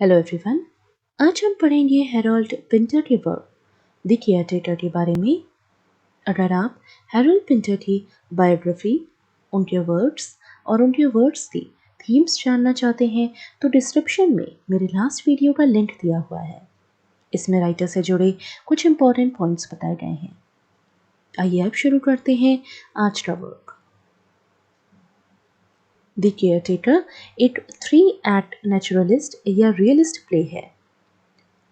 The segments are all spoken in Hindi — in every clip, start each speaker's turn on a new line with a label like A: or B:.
A: Hello everyone. आज हम पढ़ेंगे हेरोल्ड पिंटर के वर्क द केयरटेकर के बारे में। अगर आप हेरोल्ड पिंटर की बायोग्राफी, उनके वर्ड्स की थीम्स जानना चाहते हैं तो डिस्क्रिप्शन में मेरे लास्ट वीडियो का लिंक दिया हुआ है। इसमें राइटर से जुड़े कुछ इंपॉर्टेंट पॉइंट्स बताए गए हैं। आइए अब शुरू करते हैं आज का वर्क। द केयरटेकर एक 3 एक्ट नेचुरलिस्ट या रियलिस्ट प्ले है।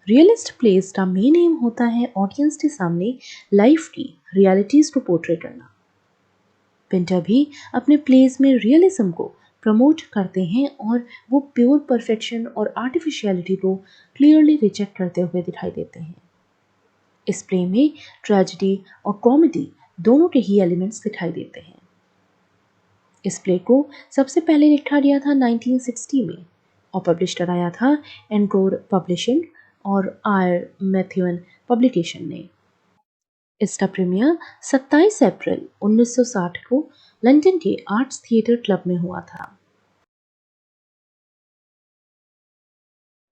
A: रियलिस्ट प्लेस का मेन एम होता है ऑडियंस के सामने लाइफ की रियलिटीज को पोर्ट्रे करना। पिंटर भी अपने प्लेस में रियलिज्म को प्रमोट करते हैं और वो प्योर परफेक्शन और आर्टिफिशियलिटी को क्लियरली रिजेक्ट करते हुए दिखाई देते हैं। इस प्ले में ट्रेजेडी और कॉमेडी दोनों के ही एलिमेंट्स दिखाई देते हैं। इस प्ले को सबसे पहले लिखा गया था 1960 में और पब्लिश कराया था एनकोर पब्लिशिंग और आर मैथ्यून पब्लिकेशन ने। इसका प्रीमियर 27 अप्रैल 1960 को लंदन के आर्ट्स थिएटर क्लब में हुआ था।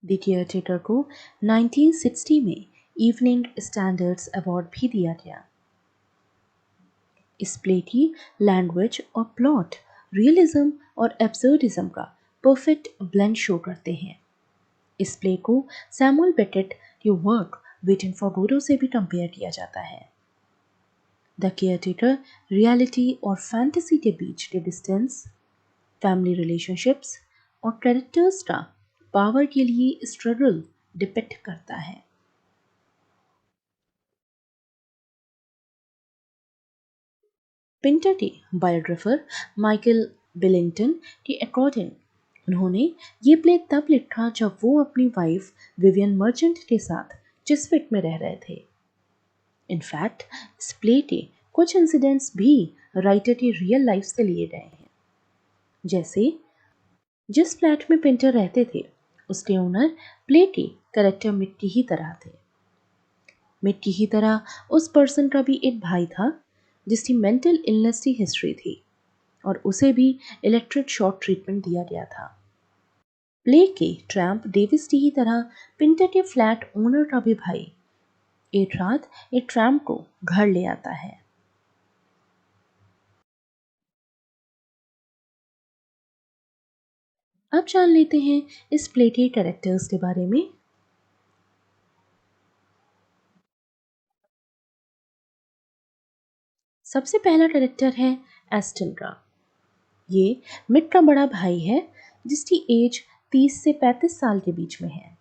A: द केयरटेकर को 1960 में इवनिंग स्टैंडर्ड्स अवार्ड भी दिया गया। इस प्ले की लैंग्वेज और प्लॉट रियलिज्म और एब्सर्डिज्म का परफेक्ट ब्लेंड शो करते हैं। इस प्ले को सैमुअल बेकेट के वर्क वेटिंग फॉर गोडो से भी कंपेयर किया जाता है। द केयरटेकर रियलिटी और फैंटेसी के बीच के डिस्टेंस, फैमिली रिलेशनशिप्स और कैरेक्टर्स का पावर के लिए स्ट्रगल डिपिक्ट करता है। पिंटर के बायोग्राफर माइकल बिलिंगटन के अकॉर्डिंग उन्होंने ये प्ले तब लिखा जब वो अपनी वाइफ विवियन मर्चेंट के साथ चिस्विक में रह रहे थे। इनफैक्ट इस प्ले के कुछ इंसिडेंट्स भी राइटर की रियल लाइफ से लिए गए हैं। जैसे जिस फ्लैट में पिंटर रहते थे उसके ओनर प्ले के कैरेक्टर मिक की ही तरह थे। मिक की ही तरह उस पर्सन का भी एक भाई था जिसकी मेंटल इलनेस की हिस्ट्री थी और उसे भी इलेक्ट्रिक शॉक ट्रीटमेंट दिया गया था। प्ले के ट्रैम्प डेविस की ही तरह पिंटर के फ्लैट ओनर का भी भाई एक रात एक ट्रैम्प को घर ले आता है। अब जान लेते हैं इस प्ले के कैरेक्टर्स के बारे में। सबसे पहला कैरेक्टर है एस्टन का। ये मिक का बड़ा भाई है जिसकी एज 30 से 35 साल के बीच में है।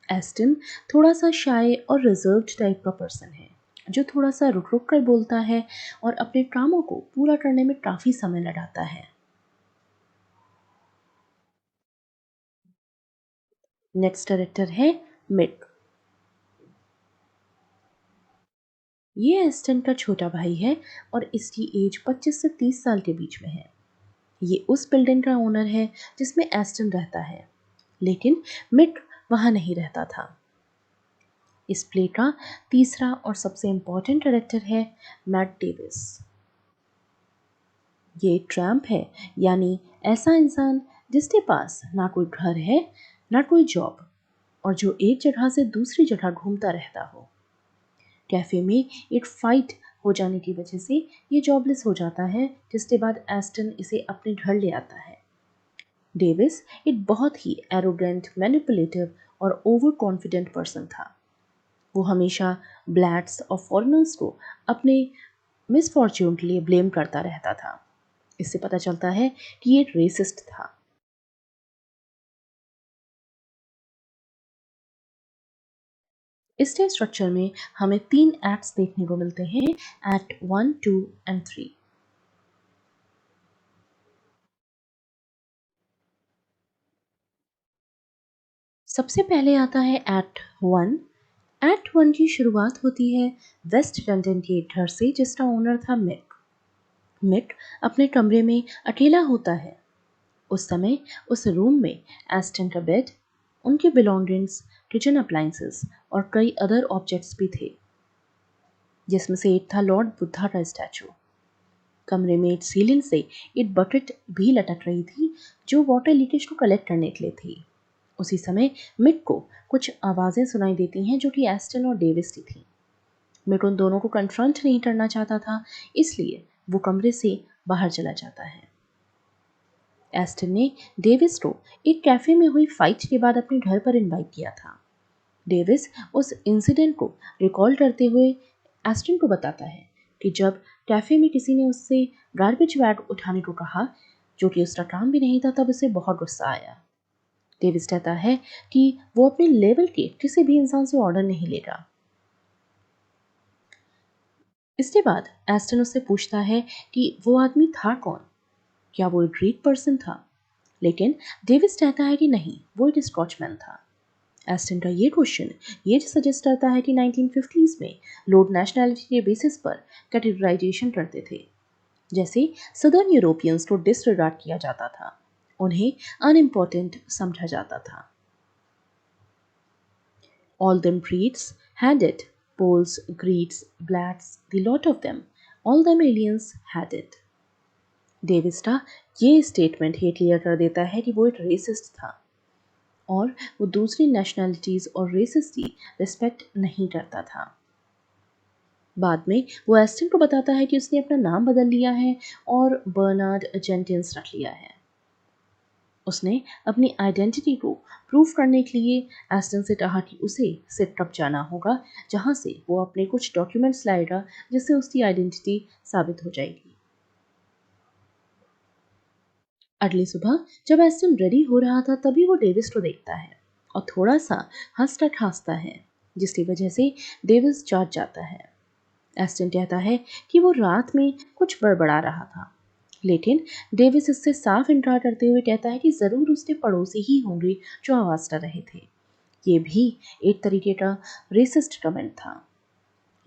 A: एस्टन थोड़ा सा शाय और रिजर्व्ड टाइप का पर्सन है जो थोड़ा सा रुक रुक कर बोलता है और अपने कामों को पूरा करने में काफी समय लगाता है। नेक्स्ट कैरेक्टर है मिक। ये एस्टन का छोटा भाई है और इसकी एज 25 से 30 साल के बीच में है। ये उस बिल्डिंग का ओनर है जिसमें एस्टन रहता है, लेकिन मिक वहां नहीं रहता था। इस प्ले का तीसरा और सबसे इंपॉर्टेंट कैरेक्टर है मैट डेविस। ये ट्रैम्प है, यानी ऐसा इंसान जिसके पास ना कोई घर है ना कोई जॉब और जो एक जगह से दूसरी जगह घूमता रहता हो। कैफे में एक फाइट हो जाने की वजह से ये जॉबलेस हो जाता है, जिसके बाद एस्टन इसे अपने घर ले आता है। डेविस एक बहुत ही एरोगेंट, मैनिपुलेटिव और ओवर कॉन्फिडेंट पर्सन था। वो हमेशा ब्लैक्स और फॉरेनर्स को अपने मिसफॉर्च्यून के लिए ब्लेम करता रहता था। इससे पता चलता है कि ये एक रेसिस्ट था। इस स्ट्रक्चर में हमें 3 एक्ट्स देखने को मिलते हैं, एक्ट 1, 2 एंड 3। सबसे पहले आता है एक्ट 1। एक्ट 1 की शुरुआत होती है वेस्ट लंदन के एक घर से जिसका ओनर था मिक। मिक अपने कमरे में अकेला होता है। उस समय उस रूम में एस्टन का बेड, उनके बिलोंगिंग्स, किचन अप्लायंसेस और कई अदर ऑब्जेक्ट्स भी थे, जिसमें से एक था लॉर्ड बुद्धा का स्टैचू। कमरे में एक सीलिंग से एक बकेट भी लटक रही थी जो वाटर लीकेज को कलेक्ट करने के लिए थी। उसी समय मिट को कुछ आवाज़ें सुनाई देती हैं जो कि एस्टन और डेविस की थी। मिट उन दोनों को कन्फ्रंट नहीं करना चाहता था, इसलिए वो कमरे से बाहर चला जाता है। एस्टन ने डेविस को एक कैफे में हुई फाइट के बाद अपने घर पर इनवाइट किया था। डेविस उस इंसिडेंट को रिकॉल करते हुए एस्टन को बताता है कि जब कैफे में किसी ने उससे गार्बेज बैग उठाने को कहा, जो कि उसका काम भी नहीं था, तब उसे बहुत गुस्सा आया। डेविस कहता है कि वो अपने लेवल के किसी भी इंसान से ऑर्डर नहीं लेगा। इसके बाद एस्टन उससे पूछता है कि वो आदमी था कौन, क्या वो एक रीड पर्सन था, लेकिन डेविस कहता है कि नहीं, वो एक स्कॉचमैन था। एस्टन का ये क्वेश्चन ये सजेस्ट करता है कि 1950s में लोग नेशनैलिटी के बेसिस पर कैटेगराइजेशन करते थे, जैसे सदर्न यूरोपियंस को डिसरिगार्ड किया जाता था, उन्हें अनइम्पोर्टेंट समझा जाता था। All them breeds had it. Poles, Greeks, blacks, the lot of them. All them aliens had it. Davis का ये स्टेटमेंट ये क्लियर कर देता है कि वो एक रेसिस्ट था और वो दूसरी नेशनैलिटीज़ और रेसेस की रिस्पेक्ट नहीं करता था। बाद में वो एस्टन को बताता है कि उसने अपना नाम बदल लिया है और बर्नार्ड जेंकिंस रख लिया है। उसने अपनी आइडेंटिटी को प्रूव करने के लिए एस्टन से कहा कि उसे सिटकप जाना होगा, जहां से वो अपने कुछ डॉक्यूमेंट्स लाएगा जिससे उसकी आइडेंटिटी साबित हो जाएगी। अगली सुबह जब एस्टन रेडी हो रहा था, तभी वो डेविस को देखता है और थोड़ा सा हंसता खांसता है, जिसकी वजह से डेविस जाग जाता है। एस्टन कहता है कि वो रात में कुछ बड़बड़ा रहा था, लेकिन डेविस इससे साफ इनकार करते हुए कहता है कि ज़रूर उसके पड़ोसी ही होंगे जो आवाज़ कर रहे थे। ये भी एक तरीके का रेसिस्ट कमेंट था।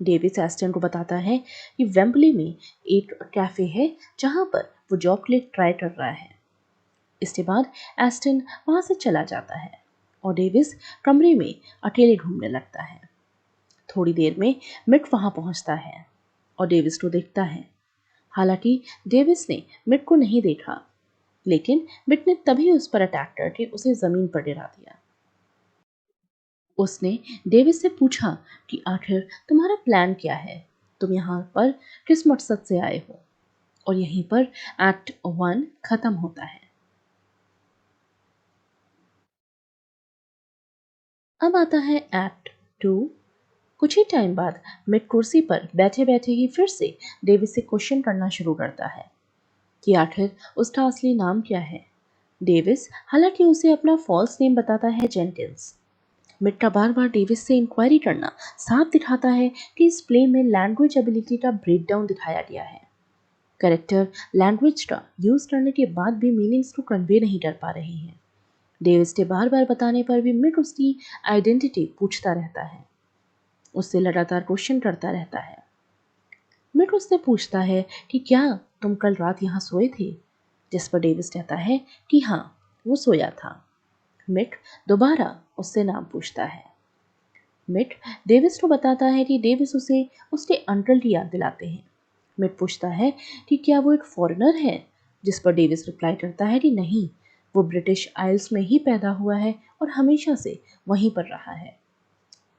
A: डेविस एस्टन को बताता है कि वेम्बली में एक कैफ़े है जहाँ पर वो जॉब के लिए ट्राई कर रहा है। इसके बाद एस्टन वहाँ से चला जाता है और डेविस कमरे में अकेले घूमने लगता है। थोड़ी देर में मिट वहाँ पहुँचता है और डेविस को देखता है। हालांकि डेविस ने मिट को नहीं देखा, लेकिन मिट ने तभी उस पर अटैक करके उसे जमीन पर गिरा दिया। उसने डेविस से पूछा कि आखिर तुम्हारा प्लान क्या है, तुम यहाँ पर किस मकसद से आए हो, और यहीं पर एक्ट 1 खत्म होता है। अब आता है एक्ट 2। कुछ ही टाइम बाद मिट कुर्सी पर बैठे बैठे ही फिर से डेविस से क्वेश्चन करना शुरू करता है कि आखिर उसका असली नाम क्या है। डेविस हालांकि उसे अपना फॉल्स नेम बताता है, जेंकिंस। मिट का बार बार डेविस से इंक्वायरी करना साफ दिखाता है कि इस प्ले में लैंग्वेज एबिलिटी का ब्रेकडाउन दिखाया गया है। कैरेक्टर लैंग्वेज का यूज करने के बाद भी मीनिंग्स को कन्वे नहीं कर पा रहे हैं। डेविस के बार बार बताने पर भी मिट उसकी आइडेंटिटी पूछता रहता है, उससे लगातार क्वेश्चन करता रहता है। मिट उससे पूछता है कि क्या तुम कल रात यहाँ सोए थे, जिस पर डेविस कहता है कि हाँ, वो सोया था। मिट दोबारा उससे नाम पूछता है। मिट डेविस को बताता है कि डेविस उसे उसके अंकल की याद दिलाते हैं। मिट पूछता है कि क्या वो एक फॉरेनर है, जिस पर डेविस रिप्लाई करता है कि नहीं, वो ब्रिटिश आइल्स में ही पैदा हुआ है और हमेशा से वहीं पर रहा है।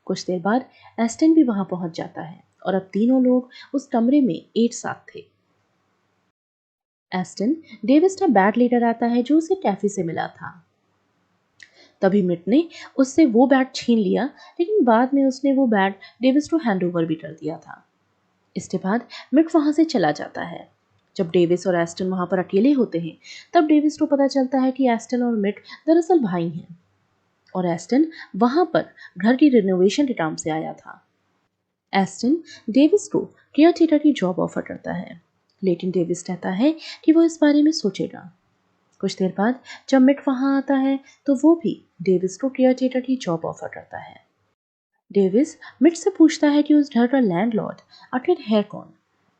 A: कुछ देर बाद एस्टन भी वहां पहुंच जाता है और अब तीनों लोग उस कमरे में एक साथ थे। एस्टन डेविस का बैग लेकर आता है जो उसे कैफे से मिला था। तभी मिट ने उससे वो बैग छीन लिया, लेकिन बाद में उसने वो बैग डेविस को हैंड ओवर भी कर दिया था। इसके बाद मिट वहां से चला जाता है। जब डेविस और एस्टन वहां पर अकेले होते हैं, तब डेविस को पता चलता है कि एस्टन और मिट दरअसल भाई हैं और एस्टन वहां पर घर की रिनोवेशन के काम से आया था। एस्टन डेविस को केयरटेकर की जॉब ऑफर करता है, लेकिन डेविस कहता है कि वो इस बारे में सोचेगा। कुछ देर बाद जब मिट वहां आता है, तो वो भी डेविस को केयरटेकर की जॉब ऑफर करता है। डेविस मिट से पूछता है कि उस घर का लैंडलॉर्ड आखिर है कौन।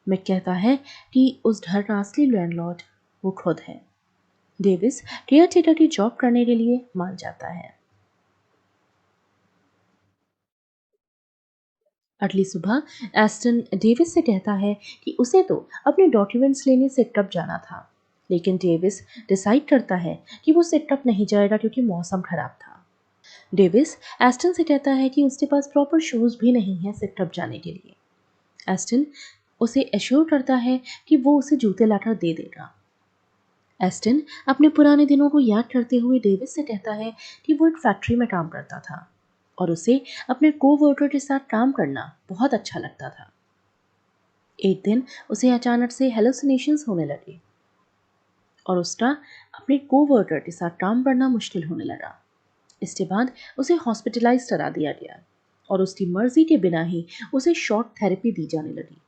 A: मिट कहता है कि उस घर का असली लैंडलॉर्ड वो खुद है। डेविस केयरटेकर की जॉब करने के लिए मान जाता है। अगली सुबह एस्टन डेविस से कहता है कि उसे तो अपने डॉक्यूमेंट्स लेने सिटकप जाना था, लेकिन डेविस डिसाइड करता है कि वो सिटकप नहीं जाएगा क्योंकि मौसम खराब था। डेविस एस्टन से कहता है कि उसके पास प्रॉपर शूज़ भी नहीं है सेटअप जाने के लिए। एस्टन उसे एश्योर करता है कि वो उसे जूते लाकर दे देगा। एस्टन अपने पुराने दिनों को याद करते हुए डेविस से कहता है कि वो एक फैक्ट्री में काम करता था और उसे अपने कोवर्कर के साथ काम करना बहुत अच्छा लगता था। एक दिन उसे अचानक से हेलुसिनेशंस होने लगे और उसका अपने कोवर्कर के साथ काम करना मुश्किल होने लगा। इसके बाद उसे हॉस्पिटलाइज करा दिया गया और उसकी मर्जी के बिना ही उसे शॉक थेरेपी दी जाने लगी।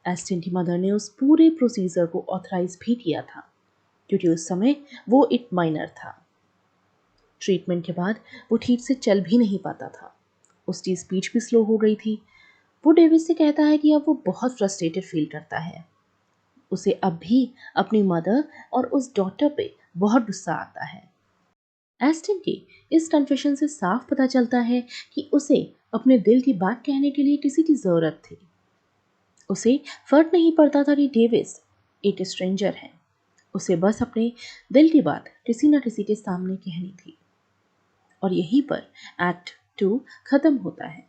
A: एस्टन की मदर ने उस पूरे प्रोसीजर को ऑथराइज भी किया था क्योंकि उस समय वो एक माइनर था। ट्रीटमेंट के बाद वो ठीक से चल भी नहीं पाता था। उसकी स्पीच भी स्लो हो गई थी। वो डेविस से कहता है कि अब वो बहुत फ्रस्ट्रेटेड फील करता है। उसे अब भी अपनी मदर और उस डॉटर पे बहुत गुस्सा आता है। एस्टन के इस कन्फेशन से साफ पता चलता है कि उसे अपने दिल की बात कहने के लिए किसी की जरूरत थी। उसे फर्क नहीं पड़ता था कि डेविस एक स्ट्रेंजर है। उसे बस अपने दिल की बात किसी न किसी के सामने कहनी थी। और यहीं पर एक्ट 2 खत्म होता है।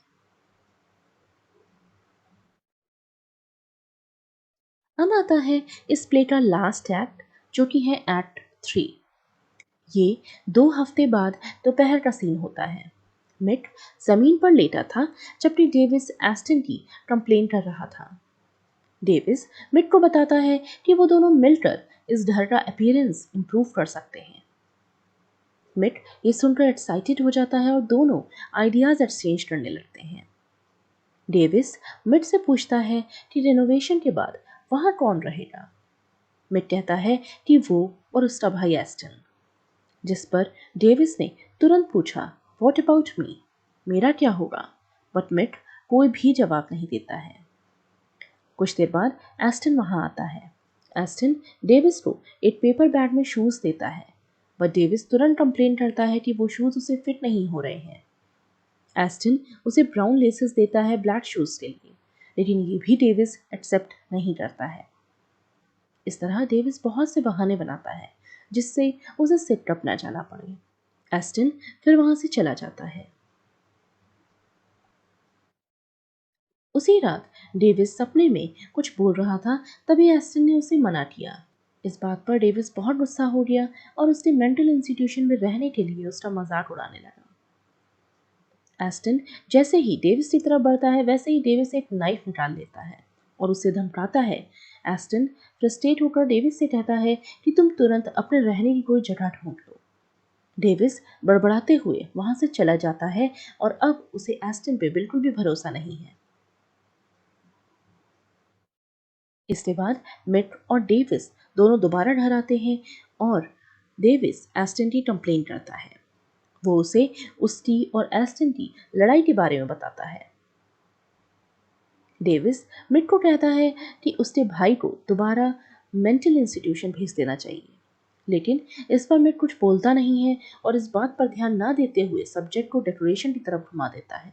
A: अब आता है इस प्ले का लास्ट एक्ट, जो कि है एक्ट 3। ये 2 हफ्ते बाद दोपहर का सीन होता है। मिक जमीन पर लेटा था जबकि डेविस एस्टन की कंप्लेन कर रहा था। डेविस मिक को बताता है कि वो दोनों मिलकर इस घर का अपीयरेंस इंप्रूव कर सकते हैं। मिक ये सुनकर एक्साइटेड हो जाता है और दोनों आइडियाज एक्सचेंज करने लगते हैं। डेविस मिट से पूछता है कि रिनोवेशन के बाद वहां कौन रहेगा। मिट कहता है कि वो और उसका भाई एस्टन, जिस पर डेविस ने तुरंत पूछा व्हाट अबाउट मी, मेरा क्या होगा। बट मिट कोई भी जवाब नहीं देता है। कुछ देर बाद एस्टन वहां आता है। एस्टन डेविस को एक पेपर बैग में शूज देता है, बट डेविस तुरंत कंप्लेन करता है कि वो शूज उसे फिट नहीं हो रहे हैं। एस्टन उसे ब्राउन लेसेस देता है ब्लैक शूज के लिए, लेकिन ये भी डेविस एक्सेप्ट नहीं करता है। इस तरह डेविस बहुत से बहाने बनाता है जिससे उसे सेटअप न जाना पड़े। एस्टन फिर वहां से चला जाता है। उसी रात डेविस सपने में कुछ बोल रहा था, तभी एस्टन ने उसे मना किया। इस बात पर डेविस बहुत गुस्सा हो गया और उसके मेंटल इंस्टीट्यूशन में रहने के लिए उसका मजाक उड़ाने लगा। एस्टन जैसे ही डेविस की तरफ बढ़ता है वैसे ही डेविस एक नाइफ निकाल लेता है और उसे धमकाता है। एस्टन फ्रस्ट्रेट होकर डेविस से कहता है कि तुम तुरंत अपने रहने की कोई जगह ढूंढ लो। डेविस बड़बड़ाते हुए वहां से चला जाता है और अब उसे एस्टन पे बिल्कुल भी भरोसा नहीं है। इसके बाद मिक और डेविस दोनों दोबारा घर आते हैं और डेविस एस्टन की कंप्लेन करता है। वो उसे उसकी और एस्टन की लड़ाई के बारे में बताता है। डेविस मिक को कहता है कि उसके भाई को दोबारा मेंटल इंस्टीट्यूशन भेज देना चाहिए, लेकिन इस पर मिक कुछ बोलता नहीं है और इस बात पर ध्यान ना देते हुए सब्जेक्ट को डेकोरेशन की तरफ घुमा देता है।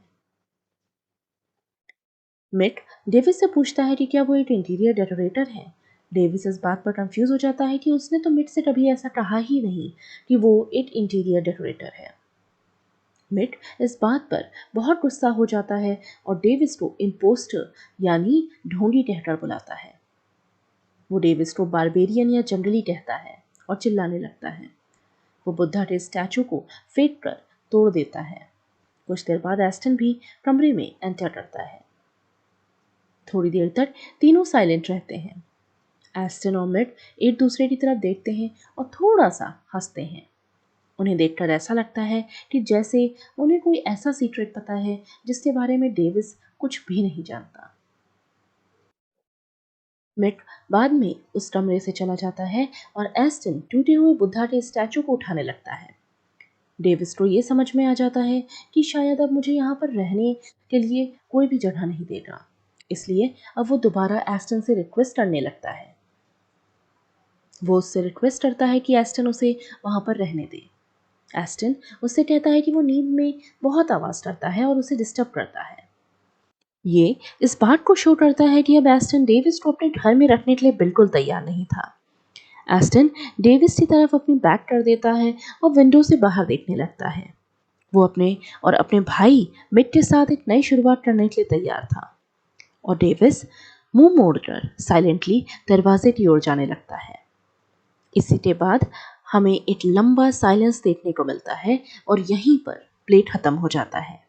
A: मिक डेविस से पूछता है कि क्या वो एक इंटीरियर डेकोरेटर है। डेविस इस बात पर कंफ्यूज हो जाता है कि उसने तो मिक से कभी ऐसा कहा ही नहीं कि वो एक इंटीरियर डेकोरेटर है। मिक इस बात पर बहुत गुस्सा हो जाता है और डेविस को इम्पोस्टर यानी ढोंगी कहकर बुलाता है। वो डेविस को बारबेरियन या जंगली कहता है और चिल्लाने लगता है। वो बुद्धा के स्टैचू को फेंक कर तोड़ देता है। कुछ देर बाद एस्टन भी कमरे में एंटर करता है। थोड़ी देर तक तीनों साइलेंट रहते हैं। एस्टन और मिक एक दूसरे की तरफ देखते हैं और थोड़ा सा हंसते हैं। उन्हें देखकर ऐसा लगता है कि जैसे उन्हें कोई ऐसा सीक्रेट पता है जिसके बारे में डेविस कुछ भी नहीं जानता। मिक बाद में उस कमरे से चला जाता है और एस्टन टूटे हुए बुद्धा के स्टैचू को उठाने लगता है। डेविस को ये समझ में आ जाता है कि शायद अब मुझे यहाँ पर रहने के लिए कोई भी जगह नहीं देगा, इसलिए अब वो दोबारा एस्टन से रिक्वेस्ट करने लगता है। वो उससे रिक्वेस्ट करता है कि एस्टन उसे वहां पर रहने दे। एस्टन उससे कहता है कि वो नींद में बहुत आवाज करता है और उसे डिस्टर्ब करता है। ये इस बात को शो करता है कि अब एस्टन डेविस को अपने घर में रखने के लिए बिल्कुल तैयार नहीं था। एस्टन डेविस की तरफ अपनी बैक कर देता है और विंडो से बाहर देखने लगता है। वो अपने और अपने भाई मिड के साथ एक नई शुरुआत करने के लिए तैयार था और डेविस मुंह मोड़कर साइलेंटली दरवाजे की ओर जाने लगता है। इसी के बाद हमें एक लंबा साइलेंस देखने को मिलता है और यहीं पर प्ले खत्म हो जाता है।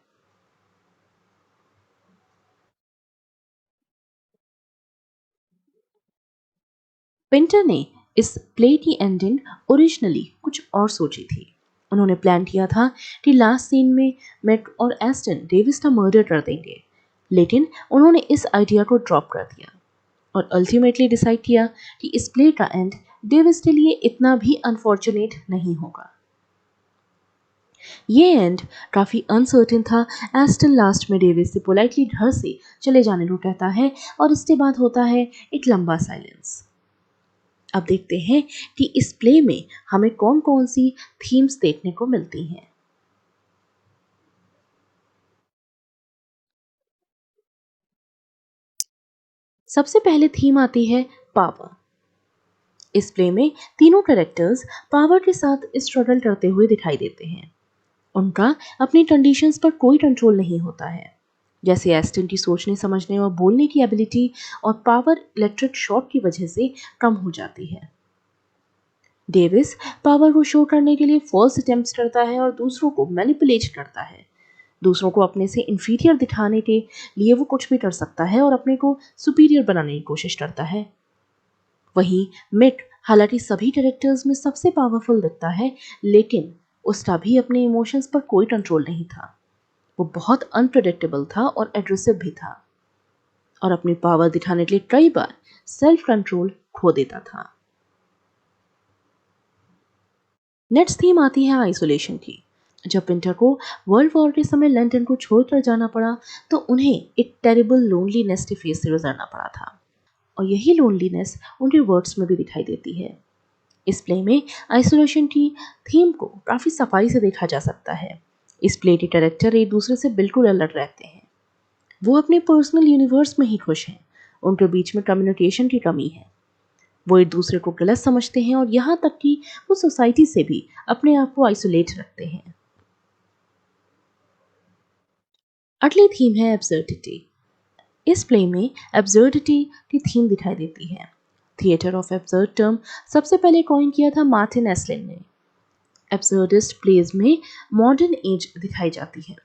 A: पेंटर ने इस प्ले की एंडिंग ओरिजिनली कुछ और सोची थी। उन्होंने प्लान किया था कि लास्ट सीन में मैट और एस्टन डेविस का मर्डर कर देंगे, लेकिन उन्होंने इस आइडिया को ड्रॉप कर दिया और अल्टीमेटली डिसाइड किया कि इस प्ले का एंड डेविस के लिए इतना भी अनफॉर्चुनेट नहीं होगा। ये एंड काफी अनसर्टेन था। एस्टन लास्ट में डेविस से पोलाइटली घर से चले जाने को कहता है और इसके बाद होता है एक लंबा साइलेंस। अब देखते हैं कि इस प्ले में हमें कौन कौन सी थीम्स देखने को मिलती हैं। सबसे पहले थीम आती है पावर। इस प्ले में तीनों कैरेक्टर्स पावर के साथ स्ट्रगल करते हुए दिखाई देते हैं। उनका अपनी कंडीशंस पर कोई कंट्रोल नहीं होता है। जैसे एस्टन की सोचने समझने और बोलने की एबिलिटी और पावर इलेक्ट्रिक शॉक की वजह से कम हो जाती है। डेविस पावर को शो करने के लिए फॉल्स अटेम्प्ट्स करता है और दूसरों को मैनिपुलेट करता है। दूसरों को अपने से इंफीरियर दिखाने के लिए वो कुछ भी कर सकता है और अपने को सुपीरियर बनाने की कोशिश करता है। वहीं मिक हालांकि सभी कैरेक्टर्स में सबसे पावरफुल दिखता है, लेकिन उसका भी अपने इमोशंस पर कोई कंट्रोल नहीं था। वो बहुत अनप्रेडिक्टेबल था और एग्रेसिव भी था और अपनी पावर दिखाने के लिए कई बार सेल्फ कंट्रोल खो देता था। नेक्स्ट थीम आती है आइसोलेशन की। जब विंटर को वर्ल्ड वॉर के समय लंदन को छोड़कर जाना पड़ा तो उन्हें एक टेरिबल लोनलीनेस के फेस से गुजरना पड़ा था और यही लोनलीनेस उनके वर्ड्स में भी दिखाई देती है। इस प्ले में आइसोलेशन की थीम को काफी सफाई से देखा जा सकता है। इस प्ले के कैरेक्टर एक दूसरे से बिल्कुल अलग रहते हैं। वो अपने पर्सनल यूनिवर्स में ही खुश हैं। उनके बीच में कम्युनिकेशन की कमी है। वो एक दूसरे को गलत समझते हैं और यहाँ तक कि वो सोसाइटी से भी अपने आप को आइसोलेट रखते हैं। अगली थीम है एब्सर्डिटी। इस प्ले में एब्सर्डिटी की थीम दिखाई देती है। थिएटर ऑफ एब्सर्ड टर्म सबसे पहले कॉइन किया था मार्टिन एस्लिन ने। एब्सर्डिस्ट प्लेज में मॉडर्न एज दिखाई जाती है।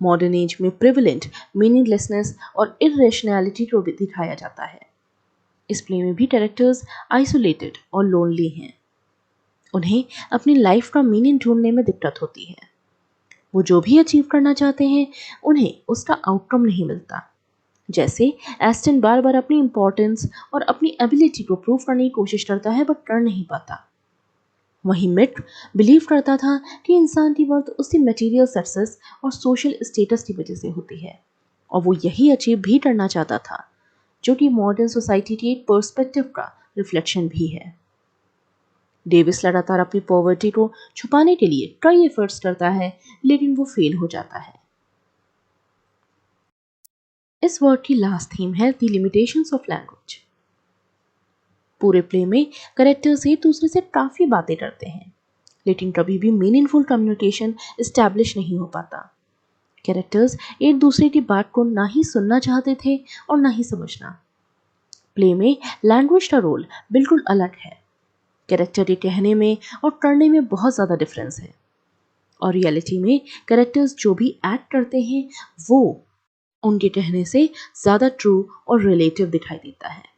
A: मॉडर्न एज में प्रिविलेंट मीनिंगलेसनेस और इरेशनैलिटी को भी दिखाया जाता है। इस प्ले में भी कैरेक्टर्स आइसोलेटेड और लोनली हैं। उन्हें अपनी लाइफ का मीनिंग ढूंढने में दिक्कत होती है। वो जो भी अचीव करना चाहते हैं उन्हें उसका आउटकम नहीं मिलता। जैसे एस्टन बार बार अपनी इंपॉर्टेंस और अपनी एबिलिटी को प्रूव करने की कोशिश करता है बट कर नहीं पाता। वहीं मिक बिलीव करता था कि इंसान की वर्थ उसकी मटेरियल सक्सेस और सोशल स्टेटस की वजह से होती है और वो यही अचीव भी करना चाहता था, जो कि मॉडर्न सोसाइटी की एक पर्सपेक्टिव का रिफ्लेक्शन भी है। डेविस लगातार अपनी पॉवर्टी को छुपाने के लिए कई एफर्ट्स करता है, लेकिन वो फेल हो जाता है। इस वर्ड की लास्ट थीम है द लिमिटेशंस ऑफ लैंग्वेज। पूरे प्ले में कैरेक्टर्स एक दूसरे से काफी बातें करते हैं, लेकिन कभी भी मीनिंगफुल कम्युनिकेशन एस्टैब्लिश नहीं हो पाता। कैरेक्टर्स एक दूसरे की बात को ना ही सुनना चाहते थे और ना ही समझना। प्ले में लैंग्वेज का रोल बिल्कुल अलग है। कैरेक्टर के कहने में और करने में बहुत ज़्यादा डिफरेंस है और रियलिटी में कैरेक्टर्स जो भी एक्ट करते हैं वो उनके कहने से ज़्यादा ट्रू और रिलेटिव दिखाई देता है।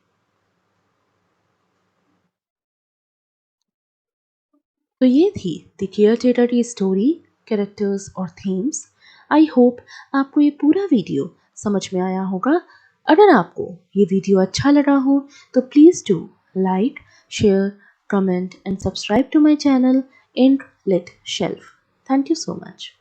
A: तो ये थी द केयर टेकर की स्टोरी, कैरेक्टर्स और थीम्स। आई होप आपको ये पूरा वीडियो समझ में आया होगा। अगर आपको ये वीडियो अच्छा लगा हो तो please do like, share, comment and subscribe to my channel Ink Lit Shelf. Thank you so much.